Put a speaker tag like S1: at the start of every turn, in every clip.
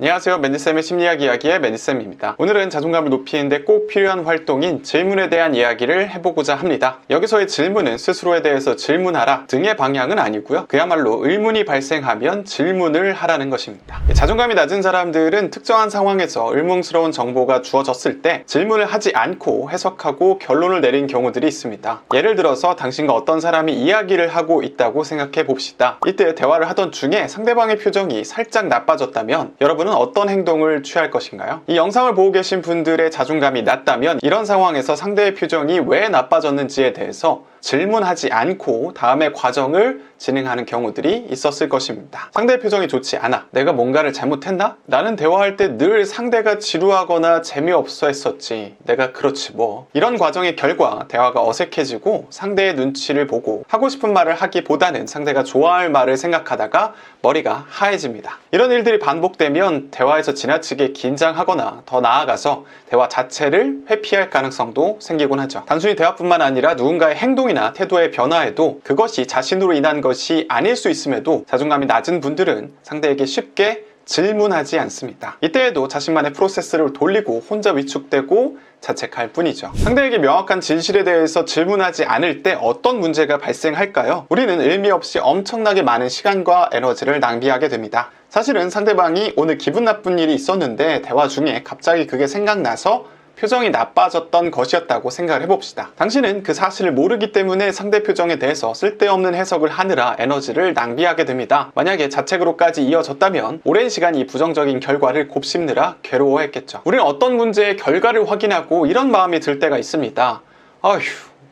S1: 안녕하세요. 맨디쌤의 심리학 이야기의 맨디쌤입니다. 오늘은 자존감을 높이는데 꼭 필요한 활동인 질문에 대한 이야기를 해보고자 합니다. 여기서의 질문은 스스로에 대해서 질문하라 등의 방향은 아니고요. 그야말로 의문이 발생하면 질문을 하라는 것입니다. 자존감이 낮은 사람들은 특정한 상황에서 의문스러운 정보가 주어졌을 때 질문을 하지 않고 해석하고 결론을 내린 경우들이 있습니다. 예를 들어서 당신과 어떤 사람이 이야기를 하고 있다고 생각해 봅시다. 이때 대화를 하던 중에 상대방의 표정이 살짝 나빠졌다면 여러분은 어떤 행동을 취할 것인가요? 이 영상을 보고 계신 분들의 자존감이 낮다면 이런 상황에서 상대의 표정이 왜 나빠졌는지에 대해서 질문하지 않고 다음의 과정을 진행하는 경우들이 있었을 것입니다. 상대의 표정이 좋지 않아. 내가 뭔가를 잘못했나? 나는 대화할 때 늘 상대가 지루하거나 재미없어 했었지. 내가 그렇지 뭐. 이런 과정의 결과 대화가 어색해지고 상대의 눈치를 보고 하고 싶은 말을 하기보다는 상대가 좋아할 말을 생각하다가 머리가 하얘집니다. 이런 일들이 반복되면 대화에서 지나치게 긴장하거나 더 나아가서 대화 자체를 회피할 가능성도 생기곤 하죠. 단순히 대화뿐만 아니라 누군가의 행동이나 태도의 변화에도 그것이 자신으로 인한 것이 아닐 수 있음에도 자존감이 낮은 분들은 상대에게 쉽게 질문하지 않습니다. 이때에도 자신만의 프로세스를 돌리고 혼자 위축되고 자책할 뿐이죠. 상대에게 명확한 진실에 대해서 질문하지 않을 때 어떤 문제가 발생할까요? 우리는 의미 없이 엄청나게 많은 시간과 에너지를 낭비하게 됩니다. 사실은 상대방이 오늘 기분 나쁜 일이 있었는데 대화 중에 갑자기 그게 생각나서 표정이 나빠졌던 것이었다고 생각을 해봅시다. 당신은 그 사실을 모르기 때문에 상대 표정에 대해서 쓸데없는 해석을 하느라 에너지를 낭비하게 됩니다. 만약에 자책으로까지 이어졌다면 오랜 시간 이 부정적인 결과를 곱씹느라 괴로워했겠죠. 우리는 어떤 문제의 결과를 확인하고 이런 마음이 들 때가 있습니다. 아휴,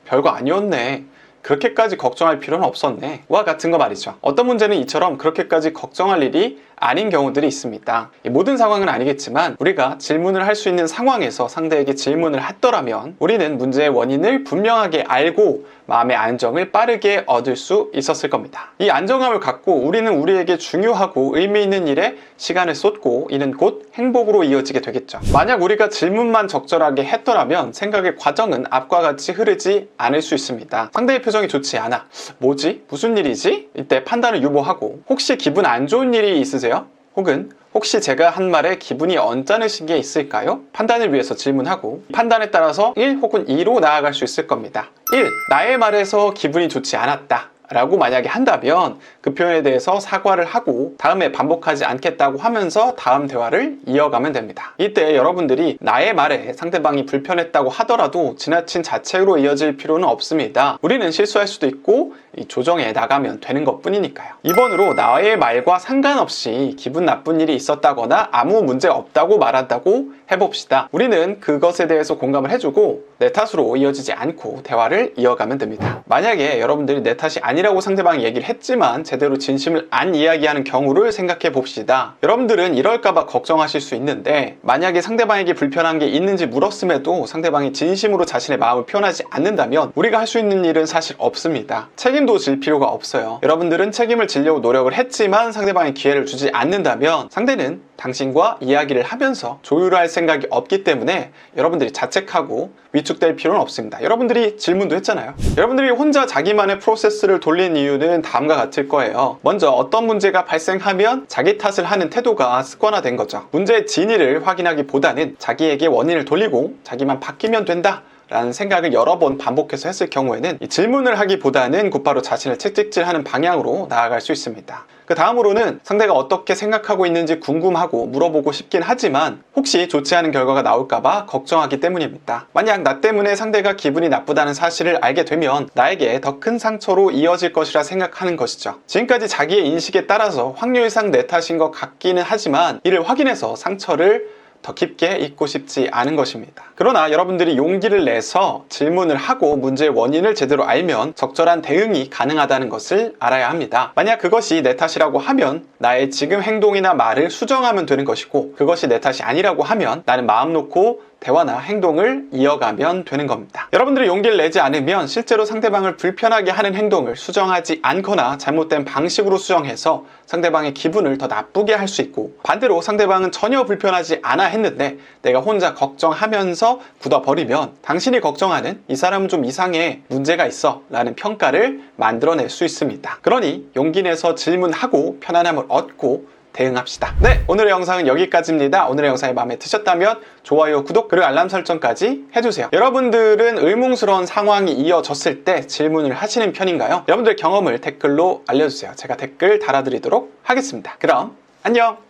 S1: 별거 아니었네. 그렇게까지 걱정할 필요는 없었네. 와 같은 거 말이죠. 어떤 문제는 이처럼 그렇게까지 걱정할 일이 아닌 경우들이 있습니다. 모든 상황은 아니겠지만 우리가 질문을 할 수 있는 상황에서 상대에게 질문을 했더라면 우리는 문제의 원인을 분명하게 알고 마음의 안정을 빠르게 얻을 수 있었을 겁니다. 이 안정감을 갖고 우리는 우리에게 중요하고 의미 있는 일에 시간을 쏟고 이는 곧 행복으로 이어지게 되겠죠. 만약 우리가 질문만 적절하게 했더라면 생각의 과정은 앞과 같이 흐르지 않을 수 있습니다. 상대의 표정이 좋지 않아. 뭐지? 무슨 일이지? 이때 판단을 유보하고 혹시 기분 안 좋은 일이 있으세요? 혹은 혹시 제가 한 말에 기분이 언짢으신 게 있을까요? 판단을 위해서 질문하고 판단에 따라서 1 혹은 2로 나아갈 수 있을 겁니다. 1. 나의 말에서 기분이 좋지 않았다 라고 만약에 한다면 그 표현에 대해서 사과를 하고 다음에 반복하지 않겠다고 하면서 다음 대화를 이어가면 됩니다. 이때 여러분들이 나의 말에 상대방이 불편했다고 하더라도 지나친 자책으로 이어질 필요는 없습니다. 우리는 실수할 수도 있고 조정해 나가면 되는 것 뿐이니까요. 2번으로 나의 말과 상관없이 기분 나쁜 일이 있었다거나 아무 문제 없다고 말한다고 해봅시다. 우리는 그것에 대해서 공감을 해주고 내 탓으로 이어지지 않고 대화를 이어가면 됩니다. 만약에 여러분들이 내 탓이 아니라고 상대방이 얘기를 했지만 제대로 진심을 안 이야기하는 경우를 생각해 봅시다. 여러분들은 이럴까봐 걱정하실 수 있는데 만약에 상대방에게 불편한 게 있는지 물었음에도 상대방이 진심으로 자신의 마음을 표현하지 않는다면 우리가 할 수 있는 일은 사실 없습니다. 책임도 질 필요가 없어요. 여러분들은 책임을 지려고 노력을 했지만 상대방에 기회를 주지 않는다면 상대는 당신과 이야기를 하면서 조율할 생각이 없기 때문에 여러분들이 자책하고 위축될 필요는 없습니다. 여러분들이 질문도 했잖아요. 여러분들이 혼자 자기만의 프로세스를 돌린 이유는 다음과 같을 거예요. 먼저 어떤 문제가 발생하면 자기 탓을 하는 태도가 습관화된 거죠. 문제의 진위를 확인하기보다는 자기에게 원인을 돌리고 자기만 바뀌면 된다 라는 생각을 여러 번 반복해서 했을 경우에는 이 질문을 하기보다는 곧바로 자신을 채찍질하는 방향으로 나아갈 수 있습니다. 그 다음으로는 상대가 어떻게 생각하고 있는지 궁금하고 물어보고 싶긴 하지만 혹시 좋지 않은 결과가 나올까봐 걱정하기 때문입니다. 만약 나 때문에 상대가 기분이 나쁘다는 사실을 알게 되면 나에게 더 큰 상처로 이어질 것이라 생각하는 것이죠. 지금까지 자기의 인식에 따라서 확률상 내 탓인 것 같기는 하지만 이를 확인해서 상처를 더 깊게 잊고 싶지 않은 것입니다. 그러나 여러분들이 용기를 내서 질문을 하고 문제의 원인을 제대로 알면 적절한 대응이 가능하다는 것을 알아야 합니다. 만약 그것이 내 탓이라고 하면 나의 지금 행동이나 말을 수정하면 되는 것이고 그것이 내 탓이 아니라고 하면 나는 마음 놓고 대화나 행동을 이어가면 되는 겁니다. 여러분들이 용기를 내지 않으면 실제로 상대방을 불편하게 하는 행동을 수정하지 않거나 잘못된 방식으로 수정해서 상대방의 기분을 더 나쁘게 할 수 있고 반대로 상대방은 전혀 불편하지 않아 했는데 내가 혼자 걱정하면서 굳어버리면 당신이 걱정하는 이 사람은 좀 이상해, 문제가 있어 라는 평가를 만들어낼 수 있습니다. 그러니 용기 내서 질문하고 편안함을 얻고 대응합시다. 네, 오늘의 영상은 여기까지입니다. 오늘의 영상이 마음에 드셨다면 좋아요, 구독, 그리고 알람 설정까지 해주세요. 여러분들은 의문스러운 상황이 이어졌을 때 질문을 하시는 편인가요? 여러분들의 경험을 댓글로 알려주세요. 제가 댓글 달아드리도록 하겠습니다. 그럼 안녕!